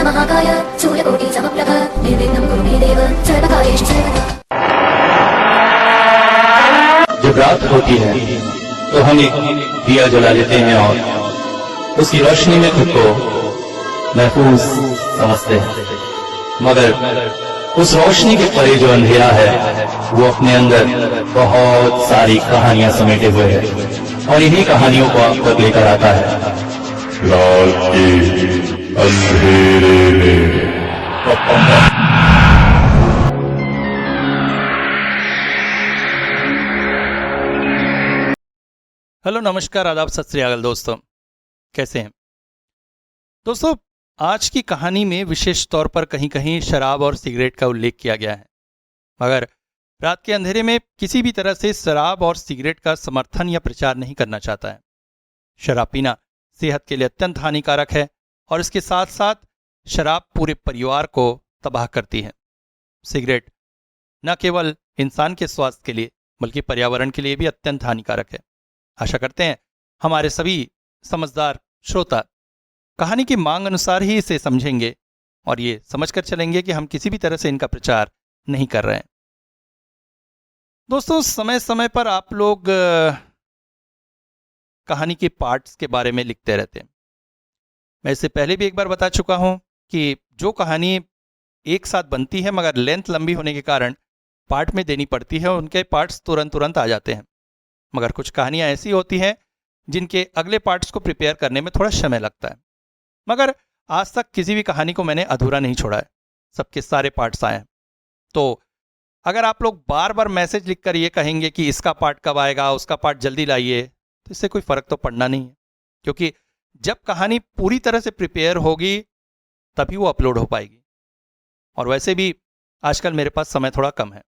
महाकाय सूर्यकोटि समप्रभ निर्विघ्नं कुरु मे देव सर्वकार्येषु सर्वदा। जब रात होती है तो हम एक दिया जला लेते हैं और उसकी रोशनी में खुद को महफूज समझते हैं, मगर उस रोशनी के परे जो अंधेरा है वो अपने अंदर बहुत सारी कहानियां समेटे हुए है और इन्हीं कहानियों को आप तक लेकर आता है रात के अंधेरे में। हेलो, नमस्कार, आदाब, सत श्री अकाल दोस्तों, कैसे हैं दोस्तों। आज की कहानी में विशेष तौर पर कहीं कहीं शराब और सिगरेट का उल्लेख किया गया है, मगर रात के अंधेरे में किसी भी तरह से शराब और सिगरेट का समर्थन या प्रचार नहीं करना चाहता है। शराब पीना सेहत के लिए अत्यंत हानिकारक है और इसके साथ साथ शराब पूरे परिवार को तबाह करती है। सिगरेट न केवल इंसान के स्वास्थ्य के लिए बल्कि पर्यावरण के लिए भी अत्यंत हानिकारक है। आशा करते हैं हमारे सभी समझदार श्रोता कहानी की मांग अनुसार ही इसे समझेंगे और ये समझकर चलेंगे कि हम किसी भी तरह से इनका प्रचार नहीं कर रहे हैं। दोस्तों, समय समय पर आप लोग कहानी के पार्ट्स के बारे में लिखते रहते हैं। मैं इससे पहले भी एक बार बता चुका हूं कि जो कहानी एक साथ बनती है मगर लेंथ लंबी होने के कारण पार्ट में देनी पड़ती है, उनके पार्ट्स तुरंत आ जाते हैं। मगर कुछ कहानियां ऐसी होती हैं जिनके अगले पार्ट्स को प्रिपेयर करने में थोड़ा समय लगता है, मगर आज तक किसी भी कहानी को मैंने अधूरा नहीं छोड़ा है, सबके सारे पार्ट्स आए हैं। तो अगर आप लोग बार बार मैसेज लिखकर ये कहेंगे कि इसका पार्ट कब आएगा, उसका पार्ट जल्दी लाइए, तो इससे कोई फर्क तो पड़ना नहीं है, क्योंकि जब कहानी पूरी तरह से प्रिपेयर होगी तभी वो अपलोड हो पाएगी। और वैसे भी आजकल मेरे पास समय थोड़ा कम है,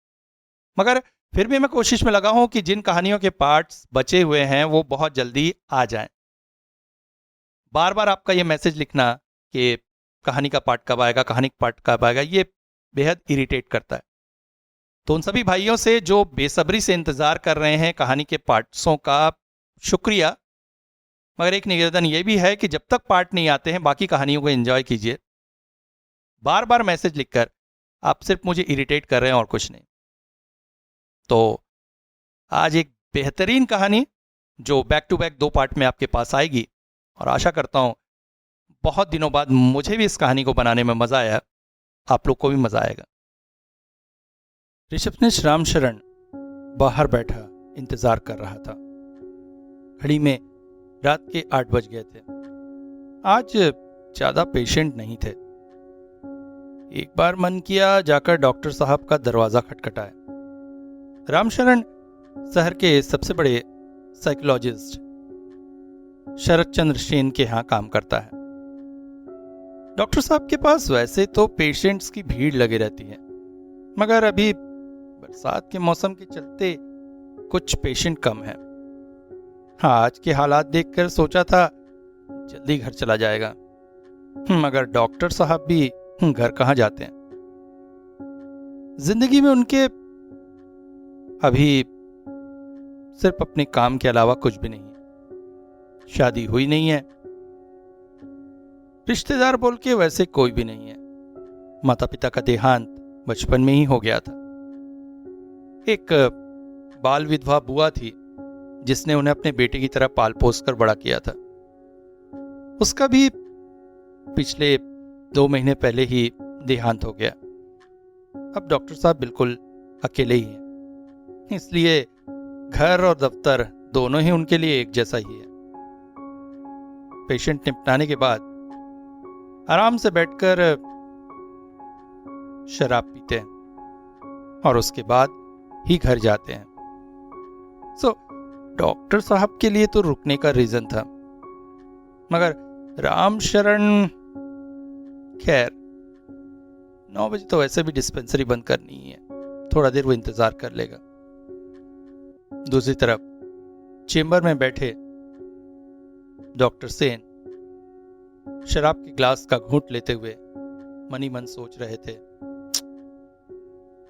मगर फिर भी मैं कोशिश में लगा हूं कि जिन कहानियों के पार्ट्स बचे हुए हैं वो बहुत जल्दी आ जाएं। बार बार आपका ये मैसेज लिखना कि कहानी का पार्ट कब आएगा, कहानी का पार्ट कब आएगा, ये बेहद इरिटेट करता है। तो उन सभी भाइयों से जो बेसब्री से इंतजार कर रहे हैं कहानी के पार्ट्सों का शुक्रिया, मगर एक निवेदन ये भी है कि जब तक पार्ट नहीं आते हैं बाकी कहानियों को एंजॉय कीजिए। बार बार मैसेज लिखकर आप सिर्फ मुझे इरिटेट कर रहे हैं और कुछ नहीं। तो आज एक बेहतरीन कहानी जो बैक टू बैक 2 पार्ट में आपके पास आएगी, और आशा करता हूं बहुत दिनों बाद मुझे भी इस कहानी को बनाने में मजा आया, आप लोग को भी मजा आएगा। रिसेप्शनिस्ट रामशरण बाहर बैठा इंतजार कर रहा था। घड़ी में रात के 8 बज गए थे। आज ज्यादा पेशेंट नहीं थे। एक बार मन किया जाकर डॉक्टर साहब का दरवाजा खटखटाए। रामशरण शहर के सबसे बड़े साइकोलॉजिस्ट शरद चंद्र सेन के यहाँ काम करता है। डॉक्टर साहब के पास वैसे तो पेशेंट्स की भीड़ लगी रहती है, मगर अभी बरसात के मौसम के चलते कुछ पेशेंट कम है। हाँ, आज के हालात देखकर सोचा था जल्दी घर चला जाएगा, मगर डॉक्टर साहब भी घर कहाँ जाते हैं। जिंदगी में उनके अभी सिर्फ अपने काम के अलावा कुछ भी नहीं है। शादी हुई नहीं है, रिश्तेदार बोल के वैसे कोई भी नहीं है। माता पिता का देहांत बचपन में ही हो गया था। एक बाल विधवा बुआ थी जिसने उन्हें अपने बेटे की तरह पाल पोस कर बड़ा किया था। उसका भी पिछले 2 महीने पहले ही देहांत हो गया। अब डॉक्टर साहब बिल्कुल अकेले ही हैं, इसलिए घर और दफ्तर दोनों ही उनके लिए एक जैसा ही है। पेशेंट निपटाने के बाद आराम से बैठकर शराब पीते हैं और उसके बाद ही घर जाते हैं। डॉक्टर साहब के लिए तो रुकने का रीजन था, मगर रामशरण खैर 9 बजे तो वैसे भी डिस्पेंसरी बंद करनी ही है, थोड़ा देर वो इंतजार कर लेगा। दूसरी तरफ चेंबर में बैठे डॉक्टर सेन शराब के ग्लास का घूंट लेते हुए मन ही मन सोच रहे थे,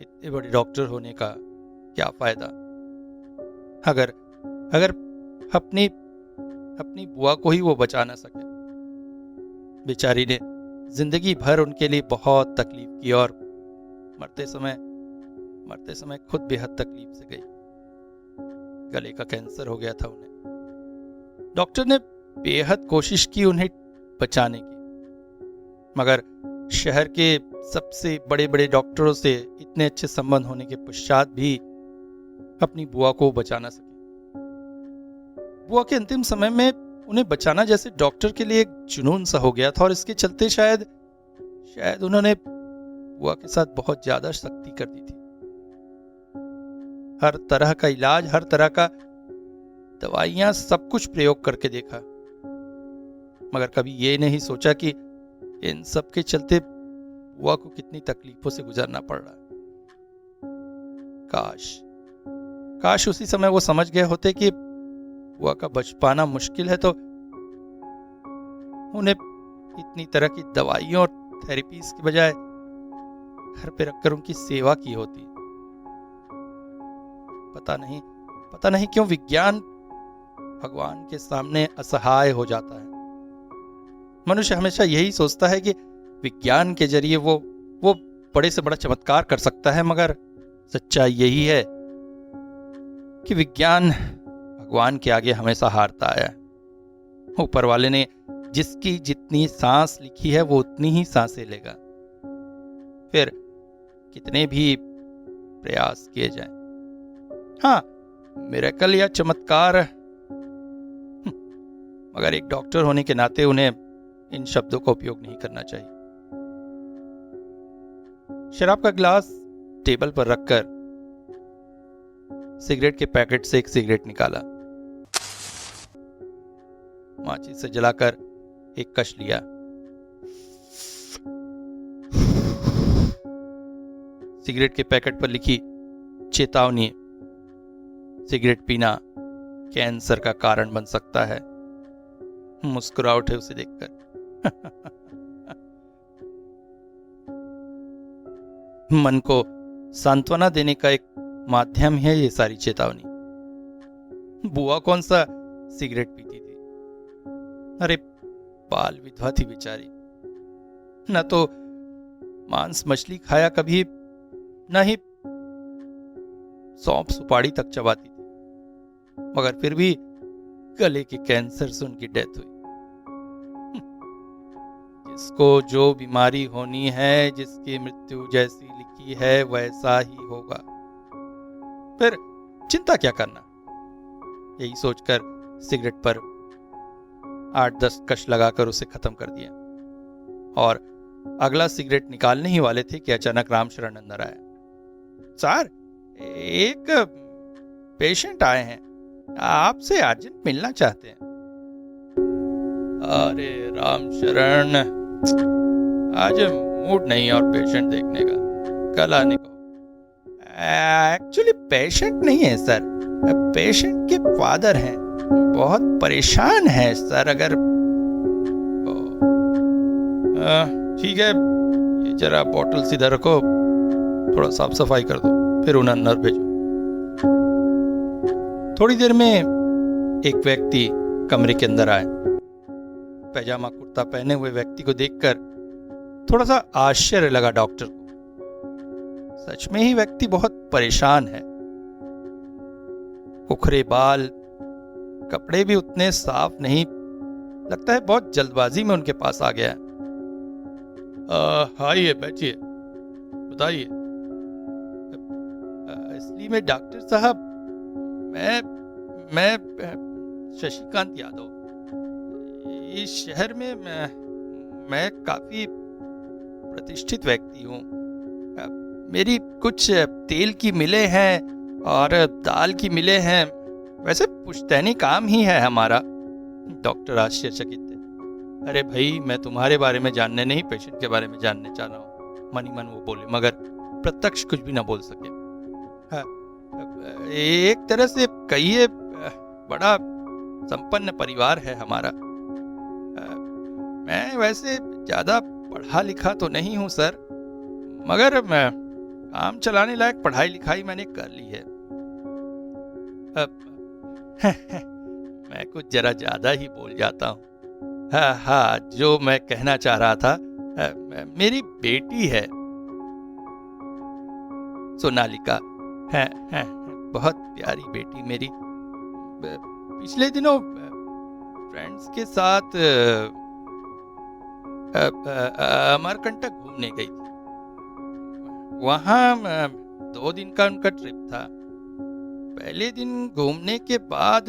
इतने बड़े डॉक्टर होने का क्या फायदा अगर अपनी बुआ को ही वो बचा ना सके। बेचारी ने जिंदगी भर उनके लिए बहुत तकलीफ की और मरते समय खुद बेहद तकलीफ से गई। गले का कैंसर हो गया था उन्हें। डॉक्टर ने बेहद कोशिश की उन्हें बचाने की, मगर शहर के सबसे बड़े बड़े डॉक्टरों से इतने अच्छे संबंध होने के पश्चात भी अपनी बुआ को बचा ना सके। बुआ के अंतिम समय में उन्हें बचाना जैसे डॉक्टर के लिए एक जुनून सा हो गया था और इसके चलते शायद उन्होंने बुआ के साथ बहुत ज्यादा सख्ती कर दी थी। हर तरह का इलाज, हर तरह का दवाइयां, सब कुछ प्रयोग करके देखा, मगर कभी ये नहीं सोचा कि इन सब के चलते बुआ को कितनी तकलीफों से गुजरना पड़ रहा है। काश उसी समय वो समझ गए होते कि बुआ का बच पाना मुश्किल है, तो उन्हें इतनी तरह की दवाइयों और थेरेपीज की बजाय घर पे रखकर उनकी सेवा की होती। पता नहीं क्यों विज्ञान भगवान के सामने असहाय हो जाता है। मनुष्य हमेशा यही सोचता है कि विज्ञान के जरिए वो बड़े से बड़ा चमत्कार कर सकता है, मगर सच्चाई यही है कि विज्ञान भगवान के आगे हमेशा हारता आया है। ऊपर वाले ने जिसकी जितनी सांस लिखी है वो उतनी ही सांसें लेगा, फिर कितने भी प्रयास किए जाएं। हाँ, मिरेकल या चमत्कार, मगर एक डॉक्टर होने के नाते उन्हें इन शब्दों का उपयोग नहीं करना चाहिए। शराब का गिलास टेबल पर रखकर सिगरेट के पैकेट से एक सिगरेट निकाला, माचिस से जलाकर एक कश लिया, सिगरेट के पैकेट पर लिखी चेतावनी, सिगरेट पीना कैंसर का कारण बन सकता है। मुस्कुरा उठे उसे देखकर। मन को सांत्वना देने का एक माध्यम है ये सारी चेतावनी। बुआ कौन सा सिगरेट पीती थी? अरे बाल विधवा थी बेचारी, न तो मांस मछली खाया कभी, न ही सौंफ सुपारी तक चबाती थी, मगर फिर भी गले के कैंसर से उनकी डेथ हुई। जिसको जो बीमारी होनी है, जिसकी मृत्यु जैसी लिखी है वैसा ही होगा, फिर चिंता क्या करना। यही सोचकर सिगरेट पर 8-10 कश लगाकर उसे खत्म कर दिया और अगला सिगरेट निकालने ही वाले थे कि अचानक रामशरण अंदर आया। सर, एक पेशेंट आए हैं, आपसे अर्जेंट मिलना चाहते हैं। अरे रामशरण, आज मूड नहीं और पेशेंट देखने का, कल आने को। एक्चुअली पेशेंट नहीं है सर, पेशेंट के फादर हैं, बहुत परेशान है सर। अगर ठीक है, ये जरा बोतल सीधा रखो, थोड़ा साफ सफाई कर दो, फिर उन्हें अंदर भेजो। थोड़ी देर में एक व्यक्ति कमरे के अंदर आए। पैजामा कुर्ता पहने हुए व्यक्ति को देखकर थोड़ा सा आश्चर्य लगा डॉक्टर को। सच में ही व्यक्ति बहुत परेशान है। उखरे बाल, कपड़े भी उतने साफ नहीं, लगता है बहुत जल्दबाजी में उनके पास आ गया है। आइए, बैठिए, बताइए। इसलिए मैं डॉक्टर साहब, मैं शशिकांत यादव, इस शहर में मैं काफी प्रतिष्ठित व्यक्ति हूँ। मेरी कुछ तेल की मिलें हैं और दाल की मिलें हैं, वैसे पुश्तैनी काम ही है हमारा। डॉक्टर आश्चर्यचकित थे। अरे भाई, मैं तुम्हारे बारे में जानने नहीं, पेशेंट के बारे में जानने चाह रहा हूँ। मन ही मन वो बोले, मगर प्रत्यक्ष कुछ भी ना बोल सके। हाँ, एक तरह से कहिए बड़ा संपन्न परिवार है हमारा। मैं वैसे ज्यादा पढ़ा लिखा तो नहीं हूँ सर, मगर मैं काम चलाने लायक पढ़ाई लिखाई मैंने कर ली है। मैं कुछ जरा ज्यादा ही बोल जाता हूँ। हाँ, जो मैं कहना चाह रहा था, मेरी बेटी है सोनालिका, है बहुत प्यारी बेटी मेरी। पिछले दिनों फ्रेंड्स के साथ अमरकंटक घूमने गई थी। वहाँ 2 दिन का उनका ट्रिप था। पहले दिन घूमने के बाद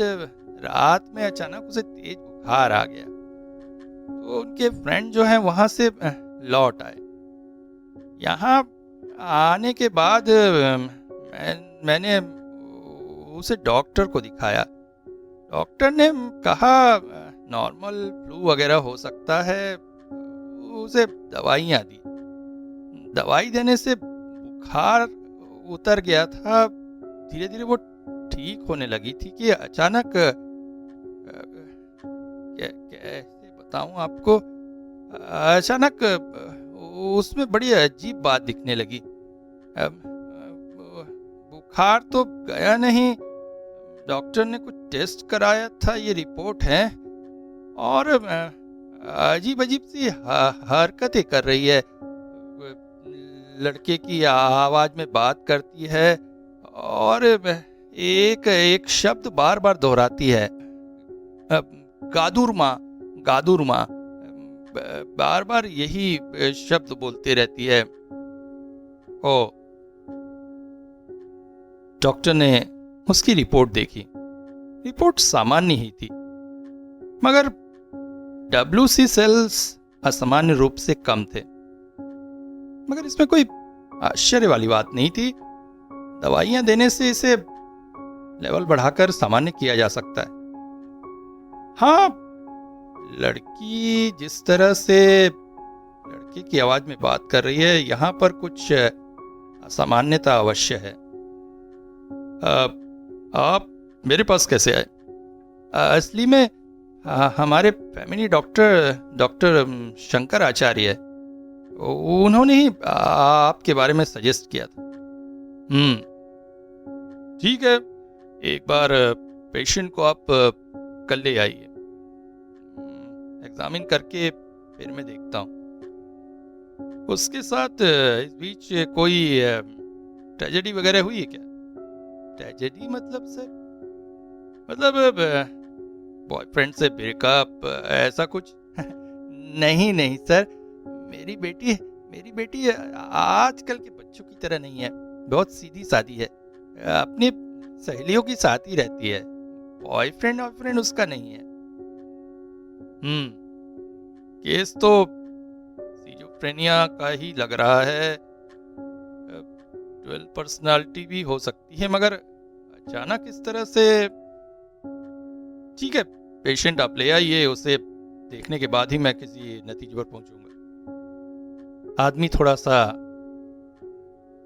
रात में अचानक उसे तेज बुखार आ गया, तो उनके फ्रेंड जो हैं वहाँ से लौट आए। यहाँ आने के बाद मैंने उसे डॉक्टर को दिखाया। डॉक्टर ने कहा नॉर्मल फ्लू वगैरह हो सकता है। उसे दवाइयाँ दी। दवाई देने से बुखार उतर गया था। धीरे धीरे वो ठीक होने लगी थी कि अचानक कैसे बताऊं आपको, अचानक उसमें बड़ी अजीब बात दिखने लगी। बुखार तो गया नहीं, डॉक्टर ने कुछ टेस्ट कराया था, ये रिपोर्ट है, और अजीब अजीब सी हरकतें कर रही है। लड़के की आवाज में बात करती है और एक एक शब्द बार बार दोहराती है, गादुरमा गादुरमा, बार बार यही शब्द बोलती रहती है। ओ, डॉक्टर ने उसकी रिपोर्ट देखी। रिपोर्ट सामान्य ही थी, मगर WC सेल्स असामान्य रूप से कम थे। मगर इसमें कोई आश्चर्य वाली बात नहीं थी। दवाइयां देने से इसे लेवल बढ़ाकर सामान्य किया जा सकता है। हाँ, लड़की जिस तरह से लड़के की आवाज में बात कर रही है, यहाँ पर कुछ असामान्यता अवश्य है। आप मेरे पास कैसे आए? असली में हमारे फैमिली डॉक्टर शंकर आचार्य है, उन्होंने ही आपके बारे में सजेस्ट किया था। ठीक है, एक बार पेशेंट को आप कल ले आइए, एग्जामिन करके फिर मैं देखता हूँ। उसके साथ इस बीच कोई ट्रेजेडी वगैरह हुई है क्या? ट्रेजेडी मतलब सर? मतलब बॉयफ्रेंड से ब्रेकअप, ऐसा कुछ? नहीं नहीं सर, मेरी बेटी आजकल के बच्चों की तरह नहीं है, बहुत सीधी सादी है, अपनी सहेलियों के साथ ही रहती है, बॉयफ्रेंड उसका नहीं है। केस तो सिजोफ्रेनिया का ही लग रहा है। डुअल पर्सनालिटी भी हो सकती है, मगर अचानक इस तरह से। ठीक है, पेशेंट आप ले आइए, उसे देखने के बाद ही मैं किसी नतीजे पर पहुंचूंगा। आदमी थोड़ा सा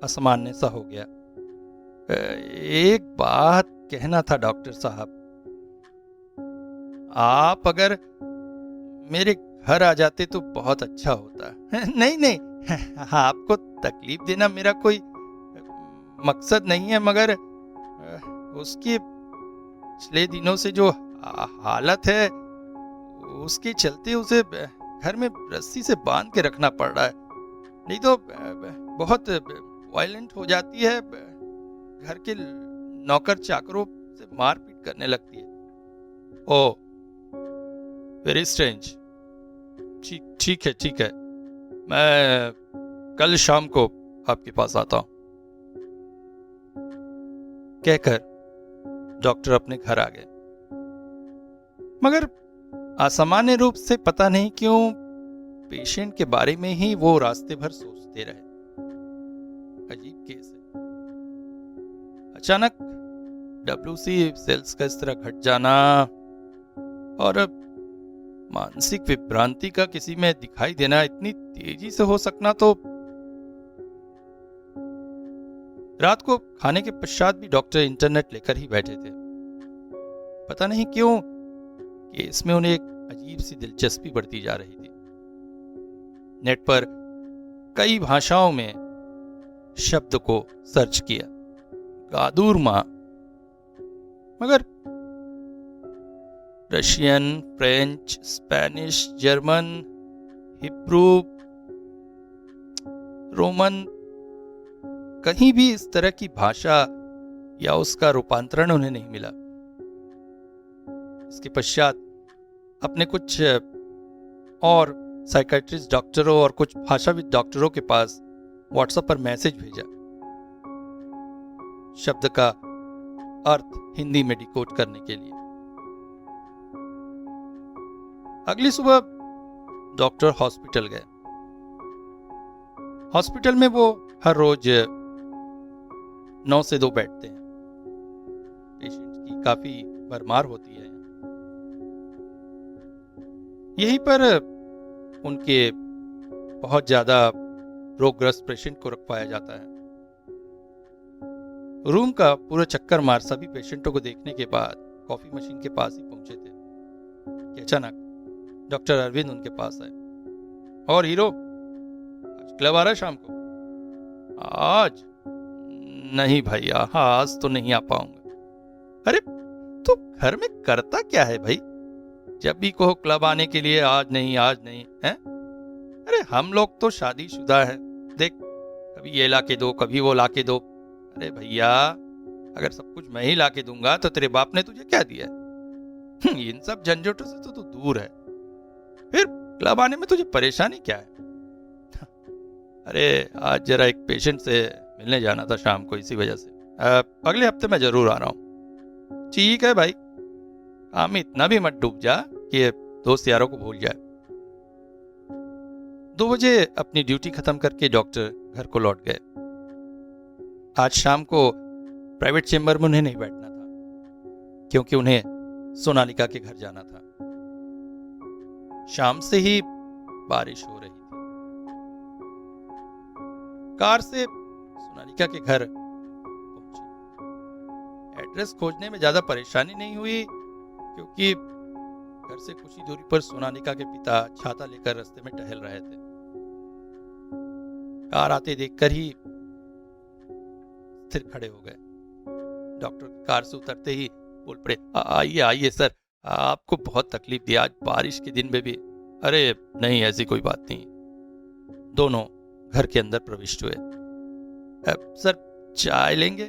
असामान्य सा हो गया। एक बात कहना था डॉक्टर साहब, आप अगर मेरे घर आ जाते तो बहुत अच्छा होता। नहीं, आपको तकलीफ देना मेरा कोई मकसद नहीं है, मगर उसके पिछले दिनों से जो हालत है, उसके चलते उसे घर में रस्सी से बांध के रखना पड़ रहा है, नहीं तो बहुत वायलेंट हो जाती है, घर के नौकर चाकरों से मारपीट करने लगती है। ओह, वेरी स्ट्रेंज। ठीक है, मैं कल शाम को आपके पास आता हूं। कहकर डॉक्टर अपने घर आ गए, मगर असामान्य रूप से पता नहीं क्यों पेशेंट के बारे में ही वो रास्ते भर सोचते रहे। अजीब केस है। अचानक WC सेल्स का इस तरह घट जाना और मानसिक विभ्रांति का किसी में दिखाई देना इतनी तेजी से हो सकना, तो रात को खाने के पश्चात भी डॉक्टर इंटरनेट लेकर ही बैठे थे। पता नहीं क्यों कि इसमें उन्हें एक अजीब सी दिलचस्पी बढ़ती जा रही थी। नेट पर कई भाषाओं में शब्द को सर्च किया, गादुरमा, मगर Russian, French, Spanish, German, Hebrew, Roman, कहीं भी इस तरह की भाषा या उसका रूपांतरण उन्हें नहीं मिला। इसके पश्चात अपने कुछ और साइकेट्रिस्ट डॉक्टरों और कुछ भाषाविद डॉक्टरों के पास व्हाट्सएप पर मैसेज भेजा, शब्द का अर्थ हिंदी में डिकोड करने के लिए। अगली सुबह डॉक्टर हॉस्पिटल गए। हॉस्पिटल में वो हर रोज 9 से 2 बैठते हैं। पेशेंट की काफी भरमार होती है। यहीं पर उनके बहुत ज्यादा रोगग्रस्त पेशेंट को रखवाया जाता है। रूम का पूरा चक्कर मार सभी पेशेंटों को देखने के बाद कॉफी मशीन के पास ही पहुंचे थे कि अचानक डॉक्टर अरविंद उनके पास आए। और हीरो, आज क्लब आ रहा है शाम को? आज नहीं भैया, आज तो नहीं आ पाऊंगा। अरे तो घर में करता क्या है भाई? जब भी कहो क्लब आने के लिए, आज नहीं है? अरे हम लोग तो शादीशुदा है, देख कभी ये लाके दो, कभी वो लाके दो। अरे भैया, अगर सब कुछ मैं ही लाके दूंगा तो तेरे बाप ने तुझे क्या दिया? इन सब झंझटों से तो तू दूर है, फिर क्लब आने में तुझे परेशानी क्या है? अरे आज जरा एक पेशेंट से मिलने जाना था शाम को, इसी वजह से। अगले हफ्ते मैं जरूर आ रहा हूँ। ठीक है भाई, काम में इतना भी मत डूब जा कि दोस्त यारों को भूल जाए। 2 बजे अपनी ड्यूटी खत्म करके डॉक्टर घर को लौट गए। आज शाम को प्राइवेट चेंबर में उन्हें नहीं बैठना था, क्योंकि उन्हें सोनालिका के घर जाना था। शाम से ही बारिश हो रही थी। कार से सोनालिका के घर पहुंचे। एड्रेस खोजने में ज्यादा परेशानी नहीं हुई, क्योंकि घर से कुछ ही दूरी पर सोनालिका के पिता छाता लेकर रास्ते में टहल रहे थे। कार आते देखकर ही स्थिर खड़े हो गए। डॉक्टर कार से उतरते ही बोल पड़े, आइए आइए सर, आपको बहुत तकलीफ दी आज बारिश के दिन में भी। अरे नहीं, ऐसी कोई बात नहीं। दोनों घर के अंदर प्रविष्ट हुए। सर चाय लेंगे?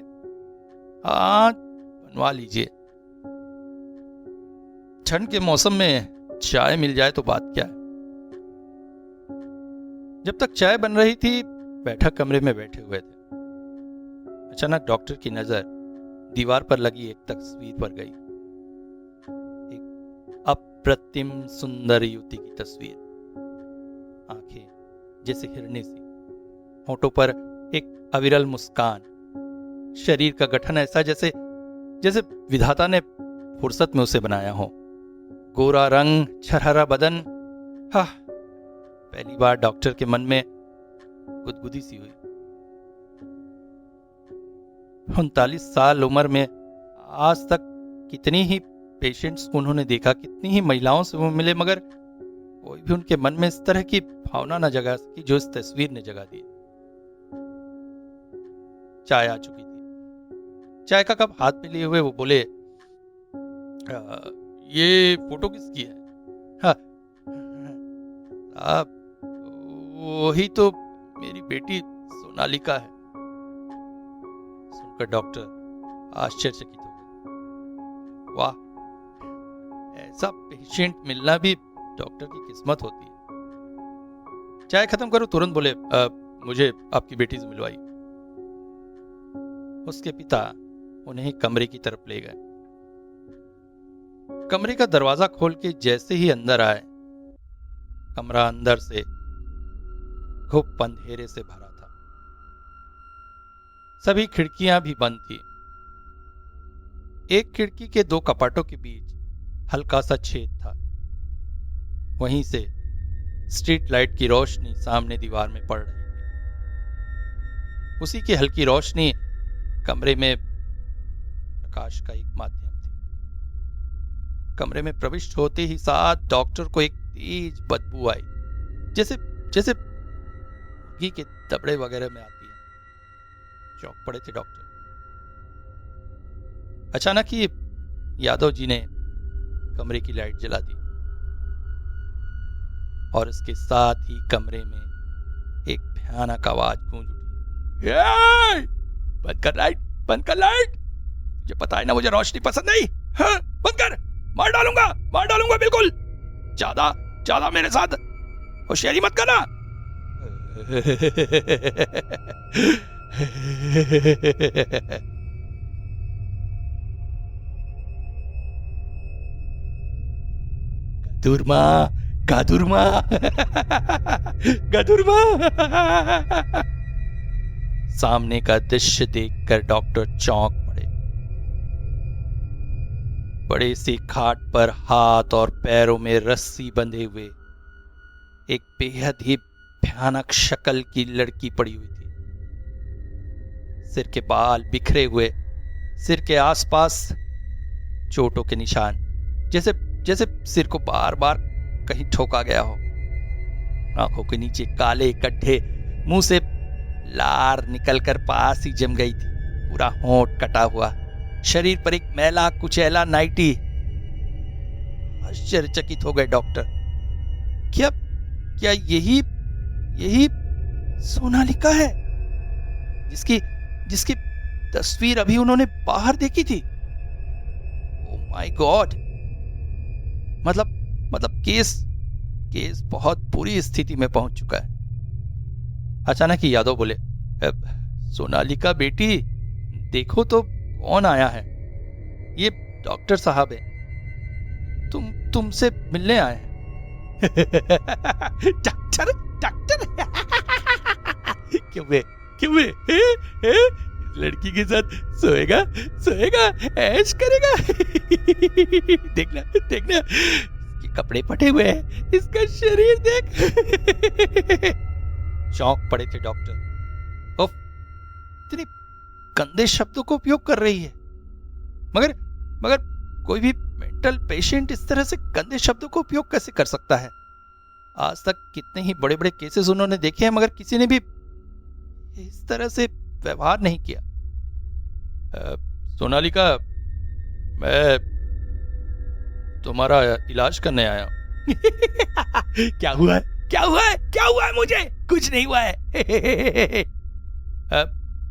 हाँ बनवा लीजिए। ठंड के मौसम में चाय मिल जाए तो बात क्या है। जब तक चाय बन रही थी, बैठक कमरे में बैठे हुए थे। अचानक डॉक्टर की नजर दीवार पर लगी एक तस्वीर पर गई। एक अप्रतिम सुंदर युवती की तस्वीर। आंखें जैसे हिरनी सी, होठों पर एक अविरल मुस्कान, शरीर का गठन ऐसा जैसे जैसे विधाता ने फुर्सत में उसे बनाया हो। गोरा रंग, छरहरा बदन। हाँ, पहली बार डॉक्टर के मन में गुदगुदी सी हुई। 39 साल उम्र में आज तक कितनी ही पेशेंट्स को उन्होंने देखा, कितनी ही महिलाओं से वो मिले, मगर कोई भी उनके मन में इस तरह की भावना न जगा सकी जो इस तस्वीर ने जगा दी। चाय आ चुकी थी। चाय का कप हाथ में लिए हुए वो बोले, ये फोटो किसकी है? हाँ, आप वही तो मेरी बेटी सोनालिका है। सुनकर डॉक्टर आश्चर्यचकित हो गए। वाह, ऐसा पेशेंट मिलना भी डॉक्टर की किस्मत होती है। चाय खत्म करो तुरंत बोले, मुझे आपकी बेटी से मिलवाइए। उसके पिता उन्हें कमरे की तरफ ले गए। कमरे का दरवाजा खोल के जैसे ही अंदर आए, कमरा अंदर से खूब अंधेरे से भरा था। सभी खिड़कियां भी बंद थी। एक खिड़की के 2 कपाटों के बीच हल्का सा छेद था। वहीं से स्ट्रीट लाइट की रोशनी सामने दीवार में पड़ रही थी। उसी की हल्की रोशनी कमरे में प्रकाश का एक माध्यम थी। कमरे में प्रविष्ट होते ही साथ डॉक्टर को एक तेज बदबू आई, जैसे जैसे मुर्गी के दबड़े वगैरह में आती है। चौंक पड़े थे डॉक्टर। अचानक ही यादव जी ने कमरे की लाइट जला दी और इसके साथ ही कमरे में एक भयानक आवाज गूंज उठी, "ए! बंद कर लाइट, बंद कर लाइट। तुझे पता है ना मुझे रोशनी पसंद नहीं। हाँ, बंद कर, मार डालूंगा बिल्कुल। ज्यादा ज्यादा मेरे साथ होशियारी मत करना।" गदुरमा, गदुरमा, गदुरमा। सामने का दृश्य देखकर डॉक्टर चौंक पड़े। बड़े सी खाट पर हाथ और पैरों में रस्सी बंधे हुए एक बेहद ही भयानक शक्ल की लड़की पड़ी हुई थी। सिर के बाल बिखरे हुए, सिर के आसपास चोटों के निशान, जैसे जैसे सिर को बार बार कहीं ठोका गया हो। आंखों के नीचे काले गड्ढे, मुंह से लार निकलकर पास ही जम गई थी। पूरा होंठ कटा हुआ, शरीर पर एक मैला कुचैला नाइटी। आश्चर्यचकित हो गए डॉक्टर। क्या क्या यही सोनालिका है जिसकी जिसकी तस्वीर अभी उन्होंने बाहर देखी थी? Oh my God! मतलब केस बहुत बुरी स्थिति में पहुंच चुका है। अचानक ही यादव बोले, सोनालिका बेटी, देखो तो कौन आया है। ये डॉक्टर साहब है, तुमसे मिलने आए हैं। डॉक्टर क्यों वे लड़की के साथ सोएगा ऐश करेगा। देखना इसके कपड़े फटे हुए हैं, इसका शरीर देख। चौंक पड़े थे डॉक्टर। ओफ, इतनी गंदे शब्दों को उपयोग कर रही है। मगर कोई भी मेंटल पेशेंट इस तरह से गंदे शब्दों को उपयोग कैसे कर सकता है? आज तक कितने ही बड़े बड़े केसेस उन्होंने देखे हैं, मगर किसी ने भी इस तरह से व्यवहार नहीं किया। सोनालिका, मैं तुम्हारा इलाज करने आया हूं। क्या हुआ है? मुझे कुछ नहीं हुआ है।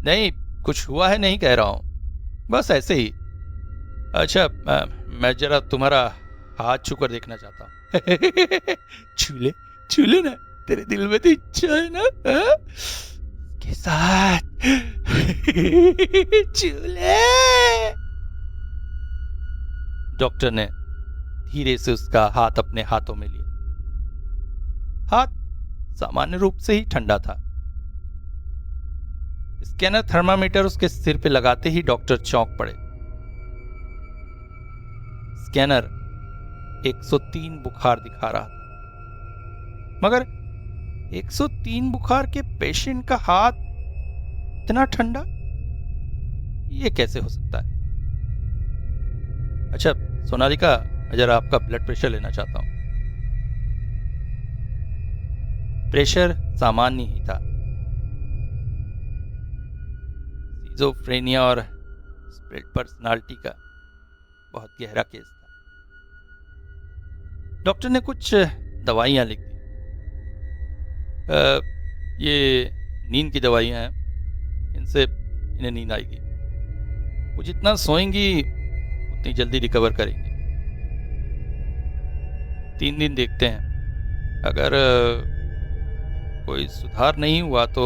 नहीं, कुछ हुआ है नहीं कह रहा हूं, बस ऐसे ही। अच्छा, मैं जरा तुम्हारा हाथ छूकर देखना चाहता हूं। छूले ना, तेरे दिल में तो इच्छा है ना के साथ। छूले। डॉक्टर ने धीरे से उसका हाथ अपने हाथों में लिया। हाथ सामान्य रूप से ही ठंडा था। स्कैनर थर्मामीटर उसके सिर पे लगाते ही डॉक्टर चौंक पड़े। स्कैनर 103 बुखार दिखा रहा था, मगर 103 बुखार के पेशेंट का हाथ इतना ठंडा, ये कैसे हो सकता है? अच्छा सोनालिका, मैं जरा आपका ब्लड प्रेशर लेना चाहता हूं। प्रेशर सामान्य ही था। सिजोफ्रेनिया और स्प्लिट पर्सनालिटी का बहुत गहरा केस था। डॉक्टर ने कुछ दवाइयां लिख दी। ये नींद की दवाइयां हैं, इनसे इन्हें नींद आएगी। वो जितना सोएंगी उतनी जल्दी रिकवर करेंगी। 3 दिन देखते हैं, अगर कोई सुधार नहीं हुआ तो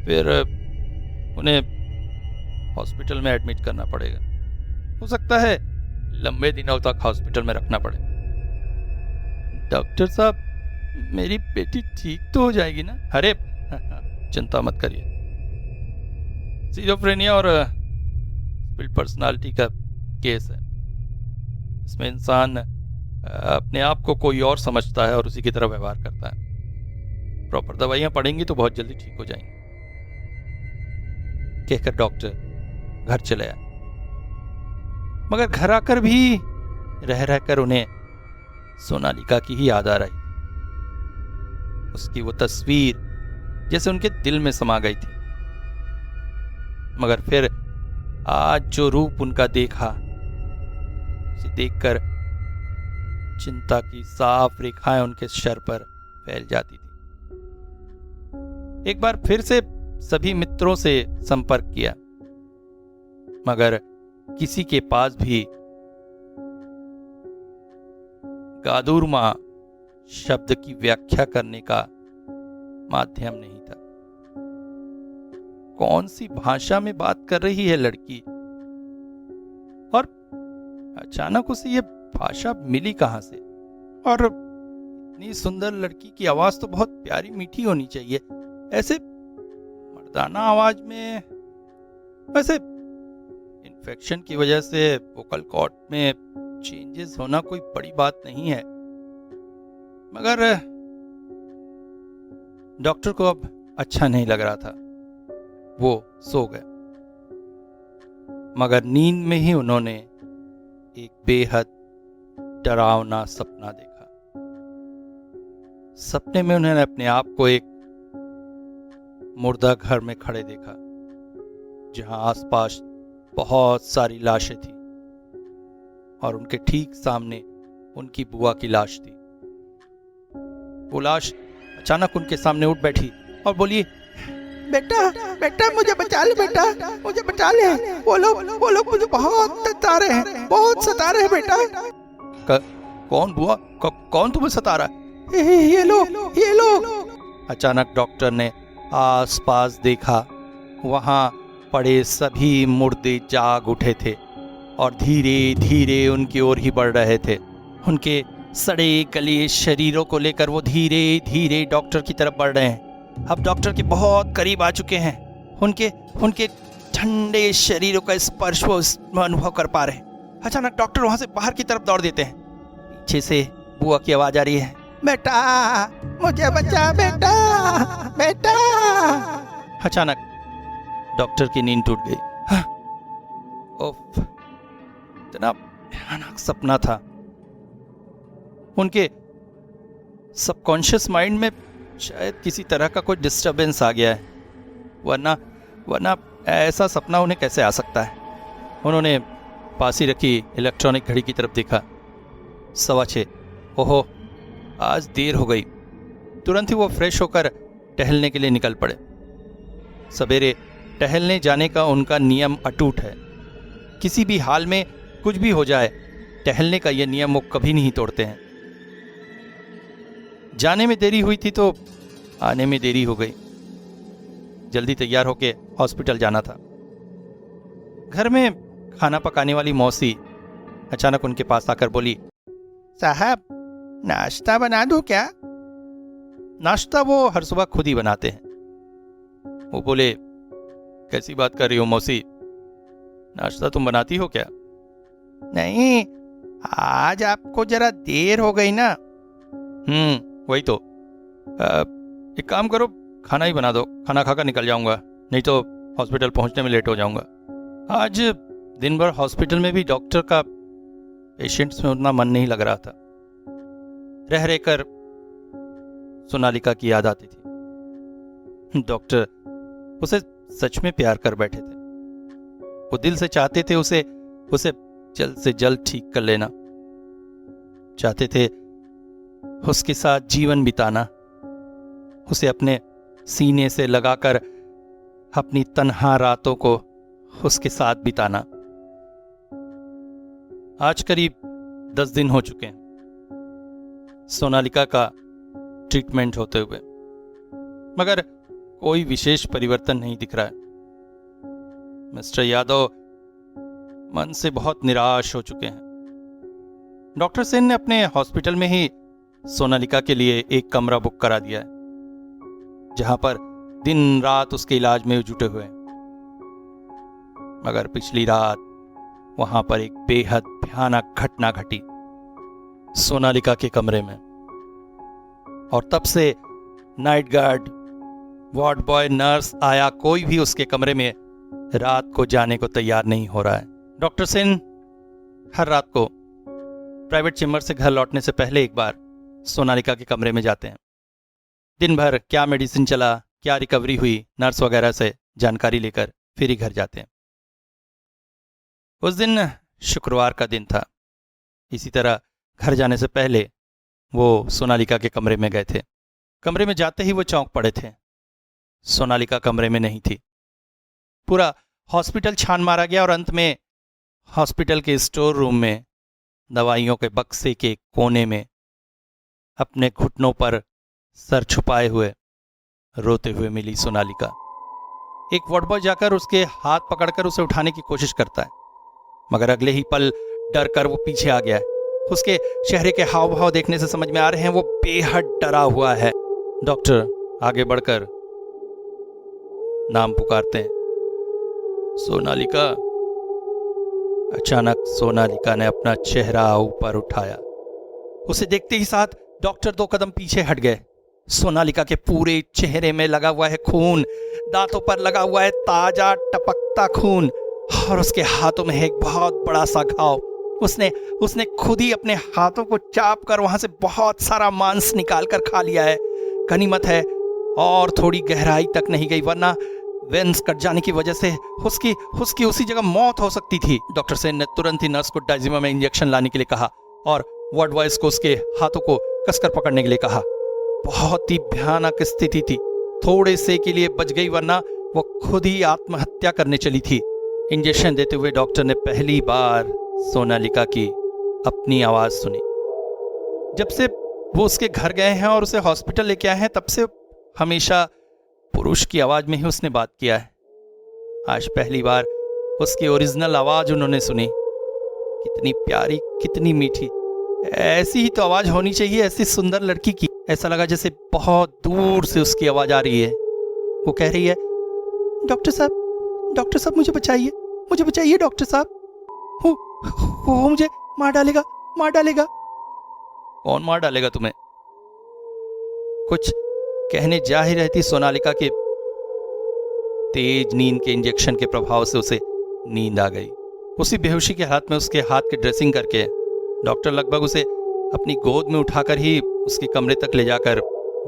फिर उन्हें हॉस्पिटल में एडमिट करना पड़ेगा। हो सकता है लंबे दिनों तक हॉस्पिटल में रखना पड़े। डॉक्टर साहब, मेरी बेटी ठीक तो हो जाएगी ना? अरे चिंता मत करिए। सिजोफ्रेनिया और स्प्लिट पर्सनालिटी का केस है। इसमें इंसान अपने आप को कोई और समझता है और उसी की तरह व्यवहार करता है। प्रॉपर दवाइयां पड़ेंगी तो बहुत जल्दी ठीक हो जाएंगी, कहकर डॉक्टर घर चले आए। मगर घर आकर भी रह रहकर उन्हें सोनालिका की ही याद आ रही। उसकी वो तस्वीर जैसे उनके दिल में समा गई थी। मगर फिर आज जो रूप उनका देखा, उसे देखकर चिंता की साफ रेखाएं उनके सर पर फैल जाती थी। एक बार फिर से सभी मित्रों से संपर्क किया, मगर किसी के पास भी गादुरमा शब्द की व्याख्या करने का माध्यम नहीं था। कौन सी भाषा में बात कर रही है लड़की, और अचानक उसे यह भाषा मिली कहां से? और इतनी सुंदर लड़की की आवाज तो बहुत प्यारी मीठी होनी चाहिए, ऐसे मर्दाना आवाज में। वैसे इन्फेक्शन की वजह से वोकल कॉर्ड में चेंजेस होना कोई बड़ी बात नहीं है, मगर डॉक्टर को अब अच्छा नहीं लग रहा था। वो सो गए, मगर नींद में ही उन्होंने एक बेहद डरावना सपना देखा। सपने में उन्होंने अपने आप को एक मुर्दा घर में खड़े देखा, जहां आसपास बहुत सारी लाशें थी और उनके ठीक सामने उनकी बुआ की लाश थी। वो लाश अचानक उनके सामने उठ बैठी और बोली, बेटा बेटा मुझे बचा ले, बेटा मुझे बचा ले, वो लोग मुझे बहुत सता रहे हैं, बहुत सता रहे हैं बेटा। कौन बुआ? कौन तुम्हें सता रहा है? ये लोग। अचानक डॉक्टर ने आसपास देखा, वहां पड़े सभी मुर्दे जाग उठे थे और धीरे धीरे उनकी ओर ही बढ़ रहे थे। उनके सड़े गले शरीरों को लेकर वो धीरे धीरे डॉक्टर की तरफ बढ़ रहे हैं। अब डॉक्टर के बहुत करीब आ चुके हैं। उनके ठंडे शरीरों का स्पर्श वो अनुभव कर पा रहे हैं। अचानक डॉक्टर वहां से बाहर की तरफ दौड़ देते हैं। पीछे से बुआ की आवाज आ रही है, बेटा मुझे बचा, बेटा बेटा। अचानक डॉक्टर की नींद टूट गई। हाँ, ओफ, इतना भयानक सपना था। उनके सबकॉन्शियस माइंड में शायद किसी तरह का कोई डिस्टरबेंस आ गया है, वरना ऐसा सपना उन्हें कैसे आ सकता है। उन्होंने पास ही रखी इलेक्ट्रॉनिक घड़ी की तरफ देखा, 6:15। ओहो, आज देर हो गई। तुरंत ही वो फ्रेश होकर टहलने के लिए निकल पड़े। सवेरे टहलने जाने का उनका नियम अटूट है। किसी भी हाल में कुछ भी हो जाए, टहलने का यह नियम वो कभी नहीं तोड़ते हैं। जाने में देरी हुई थी तो आने में देरी हो गई। जल्दी तैयार होके हॉस्पिटल जाना था। घर में खाना पकाने वाली मौसी अचानक उनके पास आकर बोली, साहब नाश्ता बना दूं क्या? नाश्ता वो हर सुबह खुद ही बनाते हैं। वो बोले, कैसी बात कर रही हो मौसी, नाश्ता तुम बनाती हो क्या? नहीं, आज आपको जरा देर हो गई ना। वही तो। एक काम करो, खाना ही बना दो, खाना खाकर निकल जाऊंगा, नहीं तो हॉस्पिटल पहुंचने में लेट हो जाऊंगा। आज दिन भर हॉस्पिटल में भी डॉक्टर का पेशेंट्स में उतना मन नहीं लग रहा था। रह रहकर सोनालिका की याद आती थी। डॉक्टर उसे सच में प्यार कर बैठे थे। वो दिल से चाहते थे उसे जल्द से जल्द ठीक कर लेना। चाहते थे उसके साथ जीवन बिताना, उसे अपने सीने से लगाकर अपनी तन्हा रातों को उसके साथ बिताना। आज करीब 10 दिन हो चुके हैं सोनालिका का ट्रीटमेंट होते हुए, मगर कोई विशेष परिवर्तन नहीं दिख रहा है। मिस्टर यादव मन से बहुत निराश हो चुके हैं। डॉक्टर सेन ने अपने हॉस्पिटल में ही सोनालिका के लिए एक कमरा बुक करा दिया है, जहां पर दिन रात उसके इलाज में जुटे हुए हैं। मगर पिछली रात वहां पर एक बेहद भयानक घटना घटी सोनालिका के कमरे में, और तब से night guard, ward boy, nurse, आया कोई भी उसके कमरे में रात को जाने को तैयार नहीं हो रहा है। डॉक्टर सेन हर रात को प्राइवेट चेम्बर से घर लौटने से पहले एक बार सोनालिका के कमरे में जाते हैं। दिन भर क्या मेडिसिन चला, क्या रिकवरी हुई, नर्स वगैरह से जानकारी लेकर फिर ही घर जाते हैं। उस दिन शुक्रवार का दिन था। इसी तरह घर जाने से पहले वो सोनालिका के कमरे में गए थे। कमरे में जाते ही वो चौंक पड़े थे। सोनालिका कमरे में नहीं थी। पूरा हॉस्पिटल छान मारा गया और अंत में हॉस्पिटल के स्टोर रूम में दवाइयों के बक्से के कोने में अपने घुटनों पर सर छुपाए हुए रोते हुए मिली सोनालिका। एक वार्ड बॉय जाकर उसके हाथ पकड़कर उसे उठाने की कोशिश करता है, मगर अगले ही पल डर कर वो पीछे आ गया है। उसके चेहरे के हाव भाव देखने से समझ में आ रहे हैं वो बेहद डरा हुआ है। डॉक्टर आगे बढ़कर नाम पुकारते हैं, सोनालिका। अचानक सोनालिका ने अपना चेहरा ऊपर उठाया। उसे देखते ही साथ डॉक्टर 2 कदम पीछे हट गए। सोनालिका के पूरे चेहरे में लगा हुआ है खून, दांतों पर लगा हुआ है ताजा टपकता खून और उसके हाथों में है एक बहुत बड़ा सा घाव। उसने खुद ही अपने हाथों को चाप कर वहां से बहुत सारा मांस निकाल कर खा लिया है। गनीमत है और थोड़ी गहराई तक नहीं गई, वरना वेंस कट जाने की वजह से उसकी उसी जगह मौत हो सकती थी। डॉक्टर सेन ने तुरंत ही नर्स को डायजिमा में इंजेक्शन लाने के लिए कहा और वार्ड बॉयज को उसके हाथों को कसकर पकड़ने के लिए कहा। बहुत ही भयानक स्थिति थी। थोड़े से के लिए बच गई, वरना वो खुद ही आत्महत्या करने चली थी। इंजेक्शन देते हुए डॉक्टर ने पहली बार सोनालिका की अपनी आवाज सुनी। जब से वो उसके घर गए हैं और उसे हॉस्पिटल लेके आए हैं, तब से हमेशा पुरुष की आवाज में ही उसने बात किया है। आज पहली बार उसकी ओरिजिनल आवाज उन्होंने सुनी। कितनी प्यारी, कितनी मीठी। ऐसी ही तो आवाज होनी चाहिए ऐसी सुंदर लड़की की। ऐसा लगा जैसे बहुत दूर से उसकी आवाज आ रही है। वो कह रही है, डॉक्टर साहब मुझे बचाइए डॉक्टर साहब। वो मुझे मार डालेगा। कौन मार डालेगा तुम्हें? कुछ कहने जा ही रहती सोनालिका के तेज नींद के इंजेक्शन के प्रभाव से उसे नींद आ गई। उसी बेहोशी के हाथ में उसके हाथ की ड्रेसिंग करके डॉक्टर लगभग उसे अपनी गोद में उठाकर ही उसके कमरे तक ले जाकर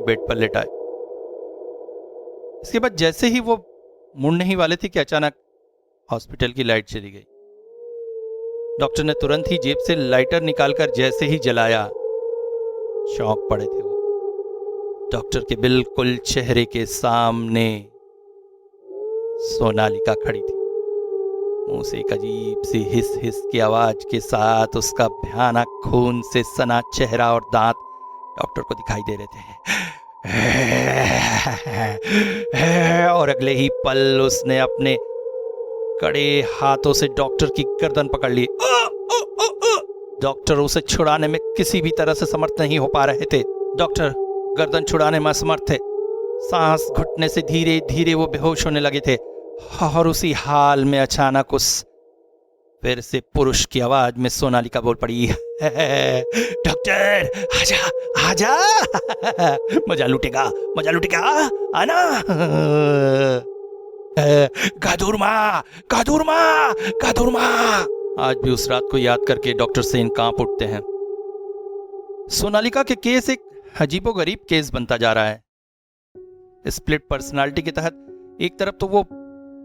बेड पर लेटाए। इसके बाद जैसे ही वो मुड़ने ही वाले थे कि अचानक हॉस्पिटल की लाइट चली गई। डॉक्टर ने तुरंत ही जेब से लाइटर निकालकर जैसे ही जलाया, चौंक पड़े थे वो। डॉक्टर के बिल्कुल चेहरे के सामने सोनालिका खड़ी थी। मुंह से एक अजीब सी हिस हिस की आवाज के साथ उसका भयानक खून से सना चेहरा और दांत डॉक्टर को दिखाई दे रहे थे। और अगले ही पल उसने अपने कड़े हाथों से डॉक्टर की गर्दन पकड़ ली। डॉक्टर उसे छुड़ाने में किसी भी तरह से समर्थ नहीं हो पा रहे थे। डॉक्टर गर्दन छुड़ाने में असमर्थ थे। सांस घुटने से धीरे धीरे वो बेहोश होने लगे थे। और उसी हाल में अचानक उस फिर से पुरुष की आवाज में सोनालिका बोल पड़ी, डॉक्टर आजा मजा लूटेगा आना। गादुर माँ। आज भी उस रात को याद करके डॉक्टर सेन कांप उठते हैं। सोनालिका के केस एक अजीबोगरीब केस बनता जा रहा है। स्प्लिट पर्सनालिटी के तहत एक तरफ तो वो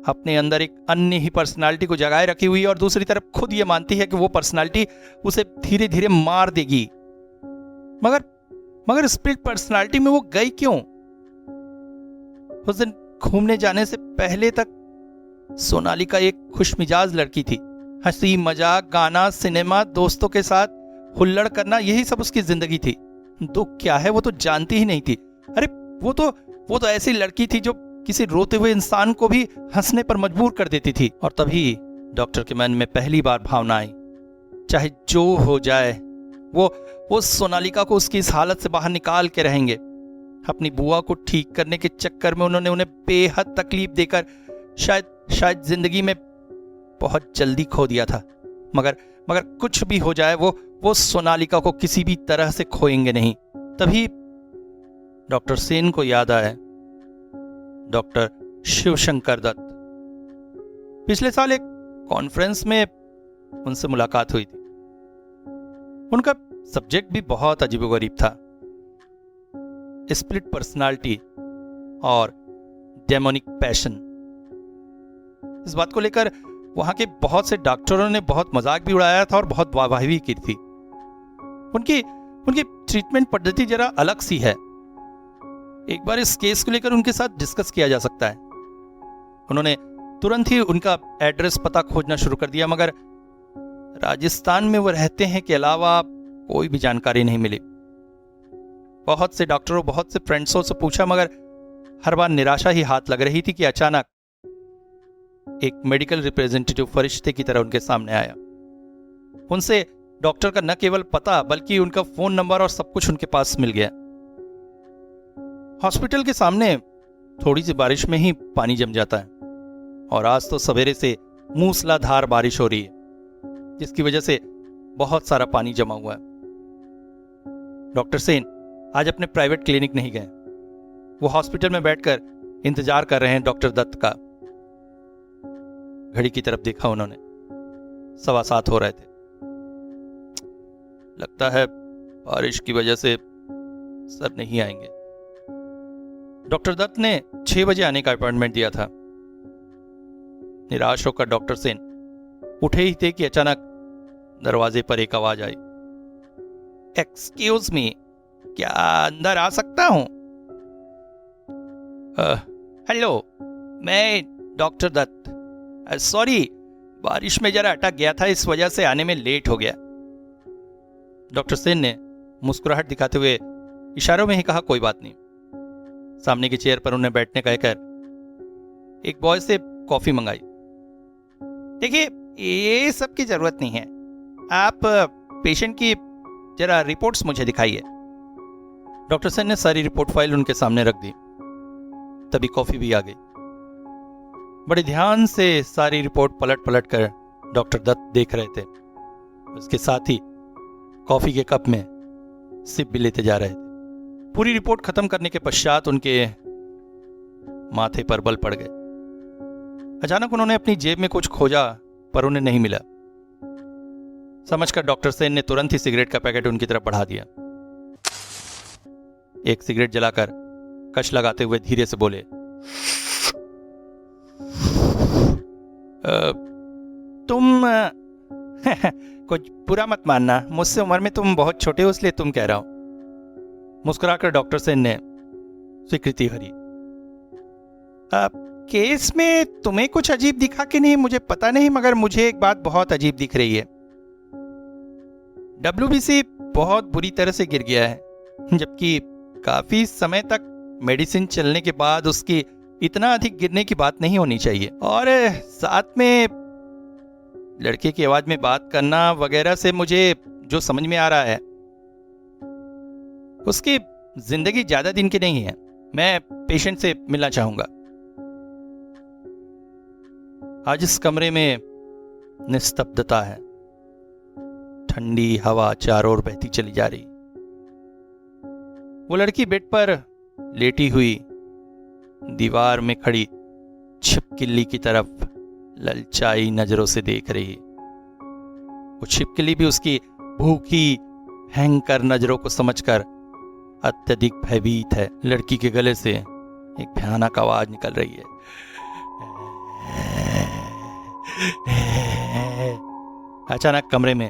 अपने अंदर एक अन्य ही पर्सनालिटी को जगाए रखी हुई है और दूसरी तरफ खुद ये मानती है कि वो पर्सनालिटी उसे धीरे धीरे मार देगी। मगर स्प्लिट पर्सनालिटी में वो गई क्यों? उस दिन घूमने जाने से पहले तक सोनालिका एक खुशमिजाज लड़की थी। हंसी मजाक, गाना, सिनेमा, दोस्तों के साथ हुल्लड़ करना, यही सब उसकी जिंदगी थी। दुख क्या है वो तो जानती ही नहीं थी। अरे वो तो ऐसी लड़की थी जो किसी रोते हुए इंसान को भी हंसने पर मजबूर कर देती थी। और तभी डॉक्टर के मन में पहली बार भावना आई, चाहे जो हो जाए वो सोनालिका को उसकी इस हालत से बाहर निकाल के रहेंगे। अपनी बुआ को ठीक करने के चक्कर में उन्होंने उन्हें बेहद तकलीफ देकर शायद जिंदगी में बहुत जल्दी खो दिया था। मगर कुछ भी हो जाए वो सोनालिका को किसी भी तरह से खोएंगे नहीं। तभी डॉक्टर सेन को याद आया, डॉक्टर शिवशंकर दत्त। पिछले साल एक कॉन्फ्रेंस में उनसे मुलाकात हुई थी। उनका सब्जेक्ट भी बहुत अजीबोगरीब था, स्प्लिट पर्सनालिटी और डेमोनिक पैशन। इस बात को लेकर वहां के बहुत से डॉक्टरों ने बहुत मजाक भी उड़ाया था और बहुत वाहवाही भी की थी। उनकी ट्रीटमेंट पद्धति जरा अलग सी है। एक बार इस केस को लेकर उनके साथ डिस्कस किया जा सकता है। उन्होंने तुरंत ही उनका एड्रेस पता खोजना शुरू कर दिया, मगर राजस्थान में वो रहते हैं के अलावा कोई भी जानकारी नहीं मिली। बहुत से डॉक्टरों, बहुत से फ्रेंड्सों से पूछा, मगर हर बार निराशा ही हाथ लग रही थी कि अचानक एक मेडिकल रिप्रेजेंटेटिव फरिश्ते की तरह उनके सामने आया। उनसे डॉक्टर का न केवल पता बल्कि उनका फोन नंबर और सब कुछ उनके पास मिल गया। हॉस्पिटल के सामने थोड़ी सी बारिश में ही पानी जम जाता है और आज तो सवेरे से मूसलाधार बारिश हो रही है, जिसकी वजह से बहुत सारा पानी जमा हुआ है। डॉक्टर सेन आज अपने प्राइवेट क्लिनिक नहीं गए। वो हॉस्पिटल में बैठकर इंतजार कर रहे हैं डॉक्टर दत्त का। घड़ी की तरफ देखा उन्होंने, 7:15 हो रहे थे। लगता है बारिश की वजह से सर नहीं आएंगे। डॉक्टर दत्त ने 6 बजे आने का अपॉइंटमेंट दिया था। निराश होकर डॉक्टर सेन उठे ही थे कि अचानक दरवाजे पर एक आवाज आई। एक्सक्यूज मी, क्या अंदर आ सकता हूं? हेलो, मैं डॉक्टर दत्त। सॉरी, बारिश में जरा अटक गया था, इस वजह से आने में लेट हो गया। डॉक्टर सेन ने मुस्कुराहट दिखाते हुए इशारों में ही कहा, कोई बात नहीं। सामने की चेयर पर उन्हें बैठने कहकर एक बॉय से कॉफी मंगाई। देखिए, ये सब की जरूरत नहीं है, आप पेशेंट की जरा रिपोर्ट्स मुझे दिखाइए। डॉक्टर सेन ने सारी रिपोर्ट फाइल उनके सामने रख दी। तभी कॉफी भी आ गई। बड़े ध्यान से सारी रिपोर्ट पलट पलट कर डॉक्टर दत्त देख रहे थे। उसके साथ ही कॉफी के कप में सिप भी लेते जा रहे थे। पूरी रिपोर्ट खत्म करने के पश्चात उनके माथे पर बल पड़ गए। अचानक उन्होंने अपनी जेब में कुछ खोजा, पर उन्हें नहीं मिला। समझकर डॉक्टर सेन ने तुरंत ही सिगरेट का पैकेट उनकी तरफ बढ़ा दिया। एक सिगरेट जलाकर कश लगाते हुए धीरे से बोले, तुम कुछ बुरा मत मानना, मुझसे उम्र में तुम बहुत छोटे हो, इसलिए तुम कह रहा हूं। मुस्कुराकर डॉक्टर सेन ने स्वीकृति भरी। केस में तुम्हें कुछ अजीब दिखा कि नहीं मुझे पता नहीं, मगर मुझे एक बात बहुत अजीब दिख रही है। WBC बहुत बुरी तरह से गिर गया है, जबकि काफी समय तक मेडिसिन चलने के बाद उसकी इतना अधिक गिरने की बात नहीं होनी चाहिए। और साथ में लड़के की आवाज में बात करना वगैरह से मुझे जो समझ में आ रहा है, उसकी जिंदगी ज्यादा दिन की नहीं है। मैं पेशेंट से मिलना चाहूंगा। आज इस कमरे में निस्तब्धता है। ठंडी हवा चारों ओर बहती चली जा रही। वो लड़की बेड पर लेटी हुई दीवार में खड़ी छिपकली की तरफ ललचाई नजरों से देख रही। वो छिपकली भी उसकी भूखी भयंकर नजरों को समझकर अत्यधिक भयभीत है। लड़की के गले से एक भयानक आवाज निकल रही है। अचानक कमरे में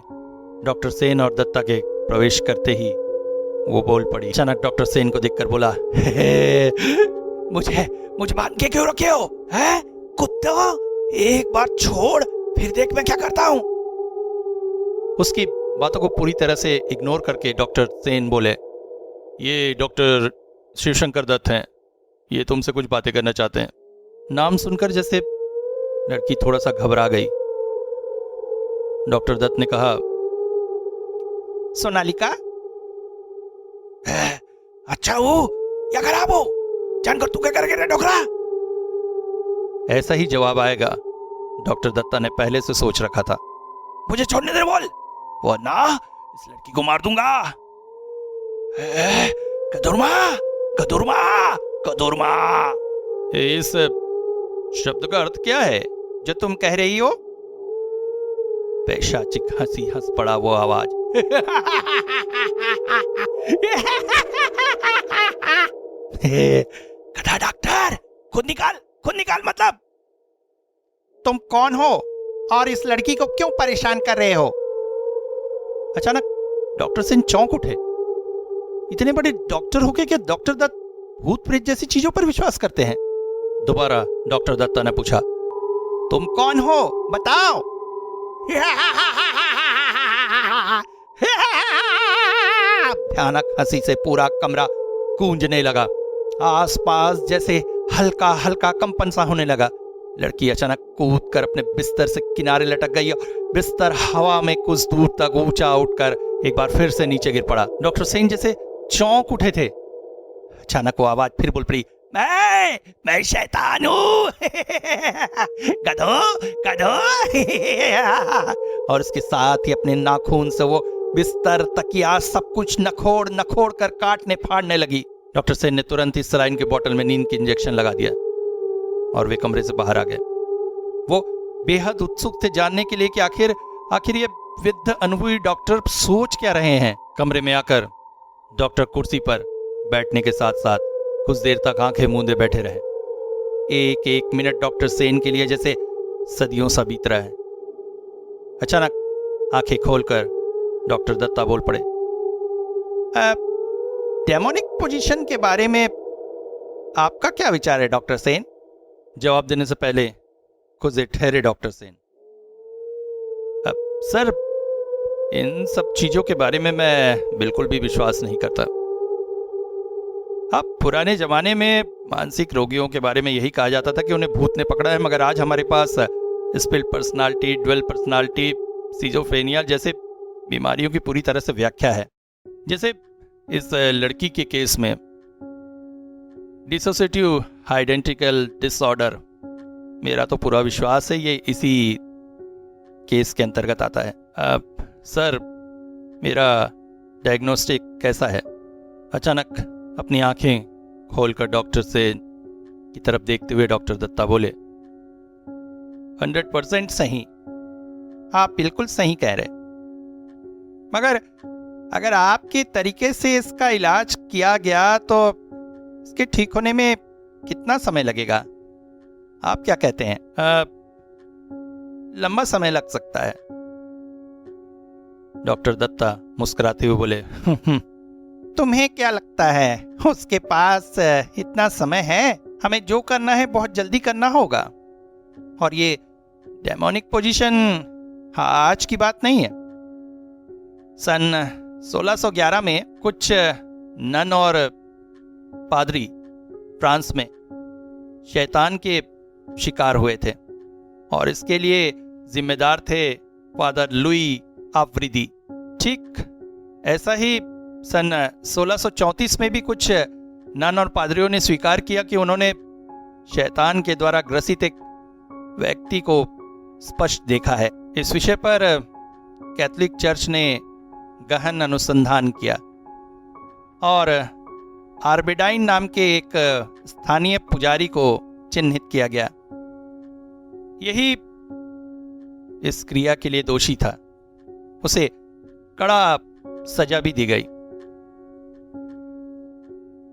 डॉक्टर सेन और दत्ता के प्रवेश करते ही वो बोल पड़ी। अचानक डॉक्टर सेन को देखकर बोला, मुझे बांध के क्यों रखे हो? हैं कुत्ता, एक बार छोड़, फिर देख मैं क्या करता हूं। उसकी बातों को पूरी तरह से इग्नोर करके डॉक्टर सेन बोले, ये डॉक्टर शिवशंकर दत्त हैं, ये तुमसे कुछ बातें करना चाहते हैं। नाम सुनकर जैसे लड़की थोड़ा सा घबरा गई। डॉक्टर दत्त ने कहा, सोनालिका। अच्छा हो या खराब हो, जानकर तू क्या करेगा डोकरा? ऐसा ही जवाब आएगा, डॉक्टर दत्ता ने पहले से सोच रखा था। मुझे छोड़ने दे बोल, वरना इस लड़की को मार दूंगा। कदुरमा, कदुरमा, कदुरमा। इस शब्द का अर्थ क्या है जो तुम कह रही हो? पैशाचिक हंसी हंस पड़ा वो आवाज। गधा डॉक्टर, खुद निकाल मतलब। तुम कौन हो और इस लड़की को क्यों परेशान कर रहे हो? अचानक डॉक्टर सिंह चौंक उठे। इतने बड़े डॉक्टर होके क्या डॉक्टर दत्त भूत प्रेत जैसी चीजों पर विश्वास करते हैं? दोबारा डॉक्टर दत्ता ने पूछा। तुम कौन हो, बताओ। भयानक हंसी से पूरा कमरा गूंजने लगा। आसपास जैसे हल्का हल्का कंपन सा होने लगा। लड़की अचानक कूद कर अपने बिस्तर से किनारे लटक गई और बिस्तर हवा में कुछ दूर तक ऊंचा उठकर एक बार फिर से नीचे गिर पड़ा। डॉक्टर सेन जैसे चौंक उठे थे। अचानक वो आवाज फिर बोल पड़ी, मैं शैतान हूं। गधो गधो। और उसके साथ ही अपने नाखून से वो बिस्तर, तकिया, सब कुछ नखोड़ नखोड़ कर काटने फाड़ने लगी। डॉक्टर सेन ने तुरंत इस सलाइन की बोतल में नींद की इंजेक्शन लगा दिया और वे कमरे से बाहर आ गए। वो बेहद उत्सुक थे जानने के लिए कि आखिर ये वृद्ध अनुभवी डॉक्टर सोच क्या रहे हैं। कमरे में आकर डॉक्टर कुर्सी पर बैठने के साथ साथ कुछ देर तक आंखें मूंदे बैठे रहे। एक एक मिनट डॉक्टर सेन के लिए जैसे सदियों सा बीत रहा है। अचानक आंखें खोलकर डॉक्टर दत्ता बोल पड़े, डेमोनिक पोजीशन के बारे में आपका क्या विचार है डॉक्टर सेन? जवाब देने से पहले कुछ देर ठहरे डॉक्टर सेन। सर, इन सब चीजों के बारे में मैं बिल्कुल भी विश्वास नहीं करता। अब पुराने जमाने में मानसिक रोगियों के बारे में यही कहा जाता था कि उन्हें भूत ने पकड़ा है, मगर आज हमारे पास split personality, dual personality, schizophrenia जैसे बीमारियों की पूरी तरह से व्याख्या है। जैसे इस लड़की के केस में डिसोसिएटिव आइडेंटिकल डिसऑर्डर, मेरा तो पूरा विश्वास है ये इसी केस के अंतर्गत आता है। सर, मेरा डायग्नोस्टिक कैसा है? अचानक अपनी आंखें खोलकर डॉक्टर से की तरफ देखते हुए डॉक्टर दत्ता बोले, 100% सही। आप बिल्कुल सही कह रहे, मगर अगर आपके तरीके से इसका इलाज किया गया तो इसके ठीक होने में कितना समय लगेगा? आप क्या कहते हैं? लंबा समय लग सकता है। डॉक्टर दत्ता मुस्कुराते हुए बोले, तुम्हें क्या लगता है उसके पास इतना समय है? हमें जो करना है बहुत जल्दी करना होगा। और ये डेमोनिक पोजीशन आज की बात नहीं है। सन 1611 में कुछ नन और पादरी फ्रांस में शैतान के शिकार हुए थे और इसके लिए जिम्मेदार थे फादर लुई आवृदी। ठीक ऐसा ही सन 1634 में भी कुछ नन और पादरियों ने स्वीकार किया कि उन्होंने शैतान के द्वारा ग्रसित एक व्यक्ति को स्पष्ट देखा है। इस विषय पर कैथोलिक चर्च ने गहन अनुसंधान किया और आर्बेडाइन नाम के एक स्थानीय पुजारी को चिन्हित किया गया। यही इस क्रिया के लिए दोषी था। उसे कड़ा सजा भी दी गई।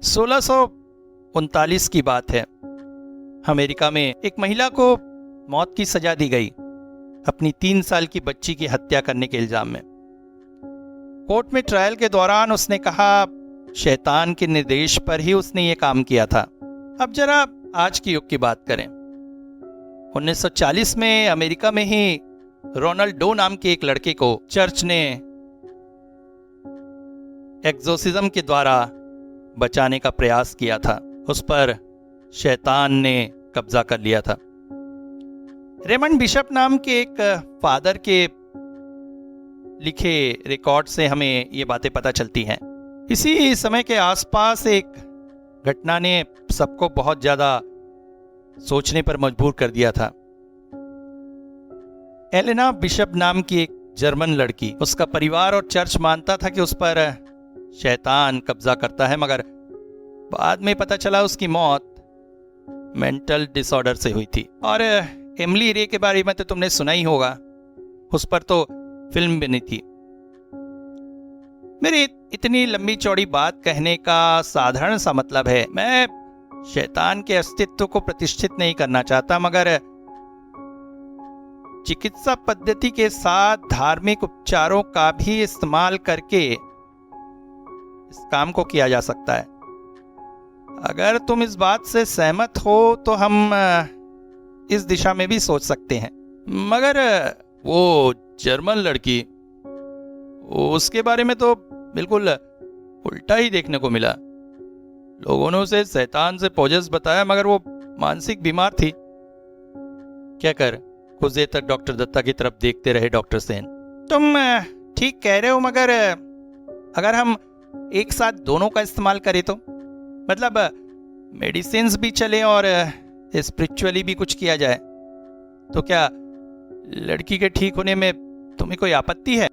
1639 की बात है। अमेरिका में एक महिला को मौत की सजा दी गई अपनी 3 साल की बच्ची की हत्या करने के इल्जाम में। कोर्ट में ट्रायल के दौरान उसने कहा शैतान के निर्देश पर ही उसने ये काम किया था। अब जरा आज के युग की बात करें। 1940 में अमेरिका में ही रोनाल्ड डो नाम के एक लड़के को चर्च ने एक्सोर्सिज्म के द्वारा बचाने का प्रयास किया था। उस पर शैतान ने कब्जा कर लिया था। रेमंड बिशप नाम के एक फादर के लिखे रिकॉर्ड से हमें ये बातें पता चलती हैं। इसी समय के आसपास एक घटना ने सबको बहुत ज्यादा सोचने पर मजबूर कर दिया था। एलेना बिशप नाम की एक जर्मन लड़की, उसका परिवार और चर्च मानता था कि उस पर शैतान कब्जा करता है, मगर बाद में पता चला उसकी मौत मेंटल डिसऑर्डर से हुई थी। और एमिली रे के बारे में तो तुमने सुना ही होगा, उस पर तो फिल्म बनी थी। मेरी इतनी लंबी चौड़ी बात कहने का साधारण सा मतलब है, मैं शैतान के अस्तित्व को प्रतिष्ठित नहीं करना चाहता, मगर चिकित्सा पद्धति के साथ धार्मिक उपचारों का भी इस्तेमाल करके इस काम को किया जा सकता है। अगर तुम इस बात से सहमत हो तो हम इस दिशा में भी सोच सकते हैं। मगर वो जर्मन लड़की, उसके बारे में तो बिल्कुल उल्टा ही देखने को मिला। लोगों ने उसे शैतान से पोजेस बताया, मगर वो मानसिक बीमार थी। कहकर कुछ देर तक डॉक्टर दत्ता की तरफ देखते रहे डॉक्टर सेन। तुम ठीक कह रहे हो, मगर अगर हम एक साथ दोनों का इस्तेमाल करें तो, मतलब मेडिसिन्स भी चले और स्पिरिचुअली भी कुछ किया जाए, तो क्या लड़की के ठीक होने में तुम्हें कोई आपत्ति है?